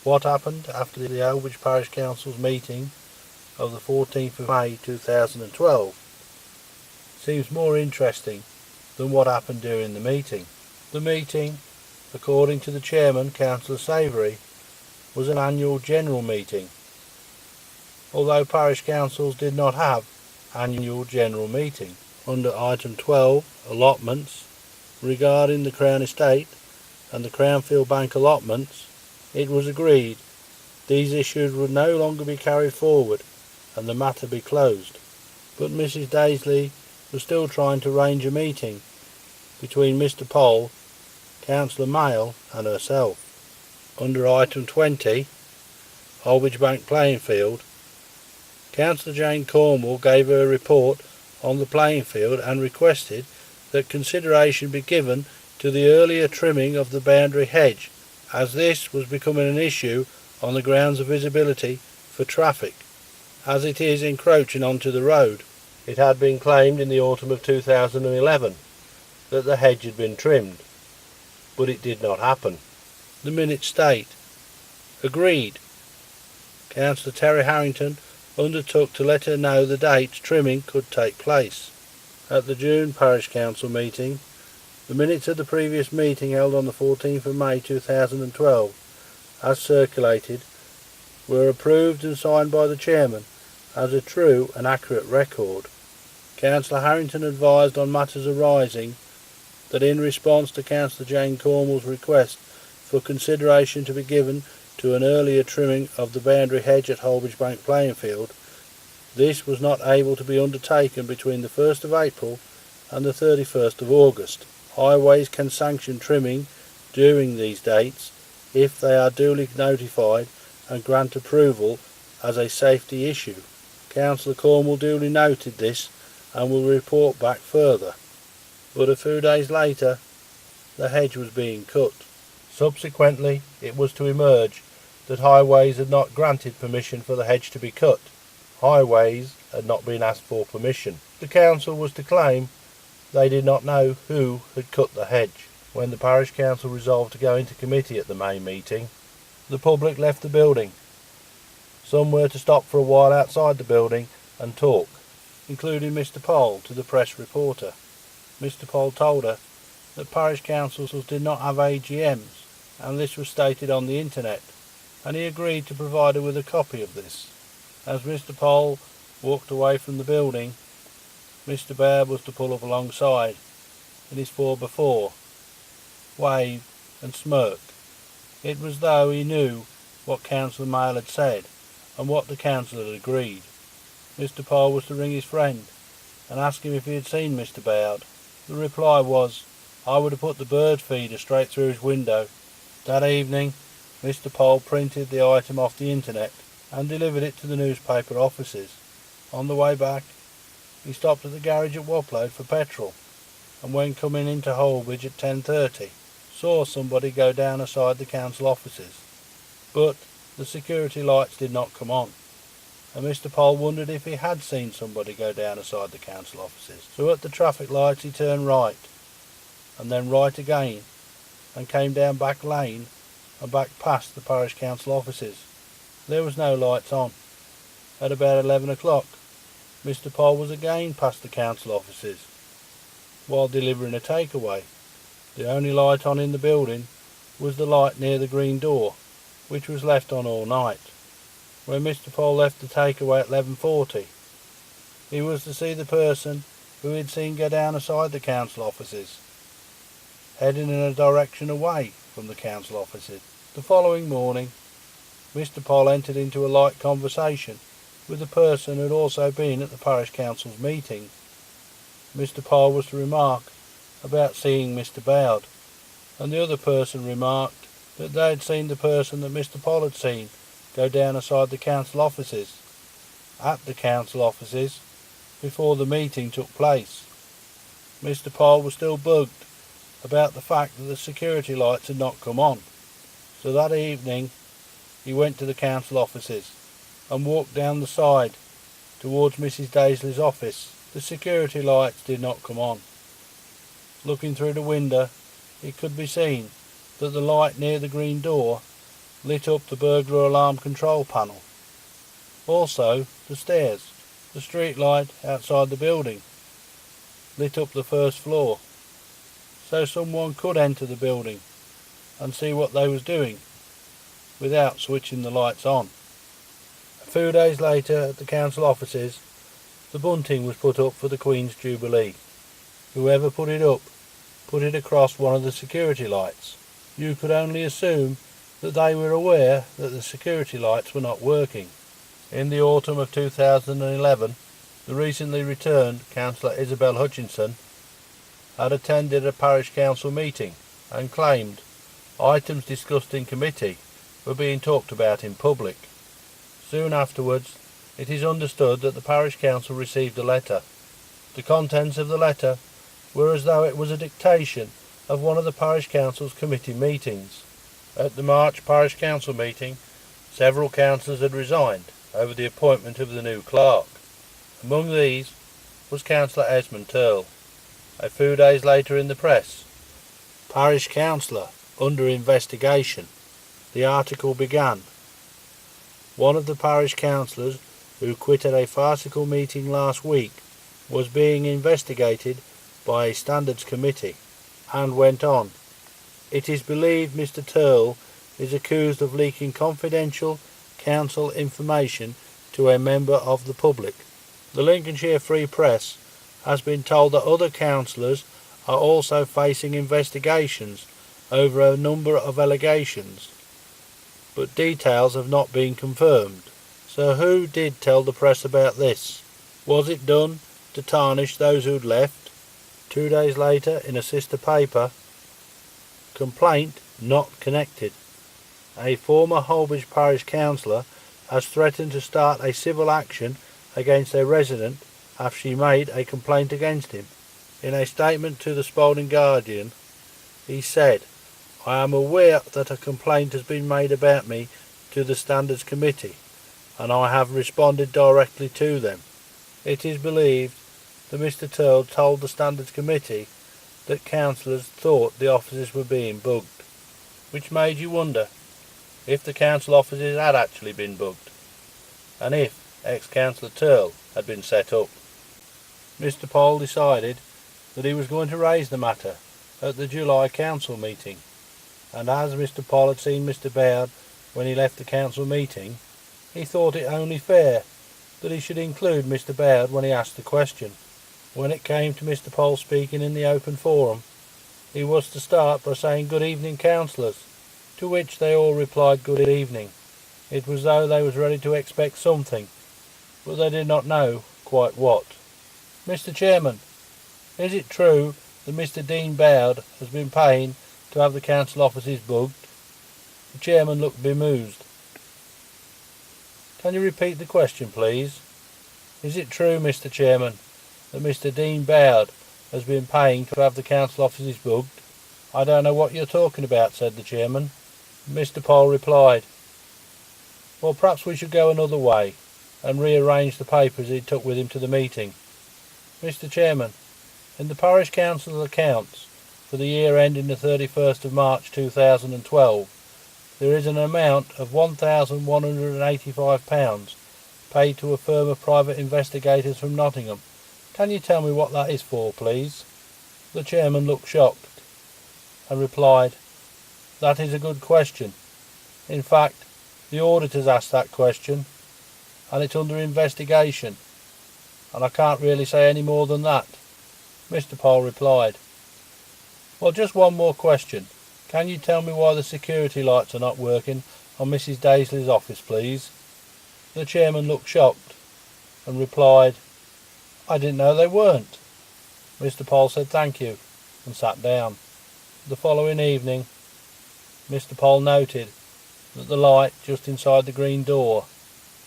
What happened after the Holbeach Parish Council's meeting of the 14th of May 2012 seems more interesting than what happened during the meeting. The meeting, according to the chairman, Councillor Savoury, was an annual general meeting, although parish councils did not have annual general meeting. Under item 12, allotments, regarding the Crown Estate and the Crownfield Bank allotments, it was agreed these issues would no longer be carried forward and the matter be closed. But Mrs. Daisley was still trying to arrange a meeting between Mr. Poll, Councillor Mayle and herself. Under item 20, Holbeach Bank playing field, Councillor Jane Cornwall gave her report on the playing field and requested that consideration be given to the earlier trimming of the boundary hedge, as this was becoming an issue on the grounds of visibility for traffic, as it is encroaching onto the road. It had been claimed in the autumn of 2011 that the hedge had been trimmed, but it did not happen. The minutes state, agreed. Councillor Terry Harrington undertook to let her know the date trimming could take place. At the June Parish Council meeting, the minutes of the previous meeting held on the 14th of May 2012, as circulated, were approved and signed by the chairman as a true and accurate record. Councillor Harrington advised on matters arising that in response to Councillor Jane Cornwall's request for consideration to be given to an earlier trimming of the boundary hedge at Holbeach Bank playing field, this was not able to be undertaken between the 1st of April and the 31st of August. Highways can sanction trimming during these dates if they are duly notified and grant approval as a safety issue. Councillor Cornwall duly noted this and will report back further. But a few days later, the hedge was being cut. Subsequently, it was to emerge that Highways had not granted permission for the hedge to be cut. Highways had not been asked for permission. The council was to claim they did not know who had cut the hedge. When the parish council resolved to go into committee at the May meeting, the public left the building. Some were to stop for a while outside the building and talk, including Mr. Poll to the press reporter. Mr. Poll told her that parish councils did not have AGMs, and this was stated on the internet, and he agreed to provide her with a copy of this. As Mr. Poll walked away from the building, Mr. Baird was to pull up alongside in his 4x4, wave and smirk. It was though he knew what Councillor Mayle had said and what the council had agreed. Mr. Poll was to ring his friend and ask him if he had seen Mr. Baird. The reply was, I would have put the bird feeder straight through his window. That evening, Mr. Poll printed the item off the internet and delivered it to the newspaper offices. On the way back, he stopped at the garage at Wapload for petrol, and when coming into Holbeach at 10:30, saw somebody go down aside the council offices. But the security lights did not come on, and Mr. Poll wondered if he had seen somebody go down aside the council offices. So at the traffic lights he turned right, and then right again, and came down back lane and back past the parish council offices. There was no lights on. At about 11 o'clock, Mr. Poll was again past the council offices, while delivering a takeaway. The only light on in the building was the light near the green door, which was left on all night. When Mr. Poll left the takeaway at 11:40, he was to see the person who he had seen go down aside the council offices, heading in a direction away from the council offices. The following morning, Mr. Poll entered into a light conversation with the person who had also been at the parish council's meeting. Mr. Poll was to remark about seeing Mr. Baird, and the other person remarked that they had seen the person that Mr. Poll had seen go down aside the council offices, at the council offices, before the meeting took place. Mr. Poll was still bugged about the fact that the security lights had not come on, so that evening he went to the council offices and walked down the side towards Mrs. Daisley's office. The security lights did not come on. Looking through the window, it could be seen that the light near the green door lit up the burglar alarm control panel. Also the stairs, the street light outside the building, lit up the first floor, so someone could enter the building and see what they was doing without switching the lights on. A few days later at the council offices, the bunting was put up for the Queen's Jubilee. Whoever put it across one of the security lights. You could only assume that they were aware that the security lights were not working. In the autumn of 2011, the recently returned Councillor Isabel Hutchinson had attended a parish council meeting and claimed items discussed in committee were being talked about in public. Soon afterwards, it is understood that the parish council received a letter. The contents of the letter were as though it was a dictation of one of the parish council's committee meetings. At the March parish council meeting, several councillors had resigned over the appointment of the new clerk. Among these was Councillor Esmond Turl. A few days later in the press, Parish Councillor under investigation. The article began, "One of the parish councillors who quit at a farcical meeting last week was being investigated by a standards committee," and went on, "It is believed Mr. Turl is accused of leaking confidential council information to a member of the public." The Lincolnshire Free Press has been told that other councillors are also facing investigations over a number of allegations, but details have not been confirmed. So who did tell the press about this? Was it done to tarnish those who'd left? 2 days later, in a sister paper, complaint not connected. A former Holbeach parish councillor has threatened to start a civil action against a resident after she made a complaint against him. In a statement to the Spalding Guardian, he said, "I am aware that a complaint has been made about me to the Standards Committee, and I have responded directly to them. It is believed that Mr. Turl told the Standards Committee that councillors thought the offices were being bugged," which made you wonder if the council offices had actually been bugged, and if ex-councillor Turl had been set up. Mr. Pole decided that he was going to raise the matter at the July council meeting, and as Mr. Pole had seen Mr. Baird when he left the council meeting, he thought it only fair that he should include Mr. Baird when he asked the question. When it came to Mr. Pole speaking in the open forum, he was to start by saying "Good evening, councillors," to which they all replied "Good evening." It was though they was ready to expect something, but they did not know quite what. "Mr. Chairman, is it true that Mr. Dean Baird has been paying to have the council offices bugged?" The chairman looked bemused. "Can you repeat the question, please?" "Is it true, Mr. Chairman, that Mr. Dean Baird has been paying to have the council offices bugged?" "I don't know what you're talking about," said the chairman. Mr. Pole replied, "Well, perhaps we should go another way and rearrange the papers he took with him to the meeting. Mr. Chairman, in the parish council's accounts for the year ending the 31st of March 2012, there is an amount of £1,185 paid to a firm of private investigators from Nottingham. Can you tell me what that is for, please?" The chairman looked shocked and replied, "That is a good question. In fact, the auditors asked that question, and it's under investigation, and I can't really say any more than that." Mr. Pole replied, "Well, just one more question. Can you tell me why the security lights are not working on Mrs. Daisley's office, please?" The chairman looked shocked and replied, "I didn't know they weren't." Mr. Pole said thank you and sat down. The following evening, Mr. Pole noted that the light just inside the green door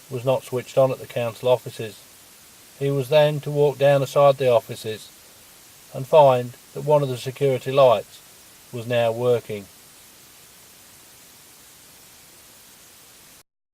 was not switched on at the council offices. He was then to walk down beside the offices and find that one of the security lights was now working.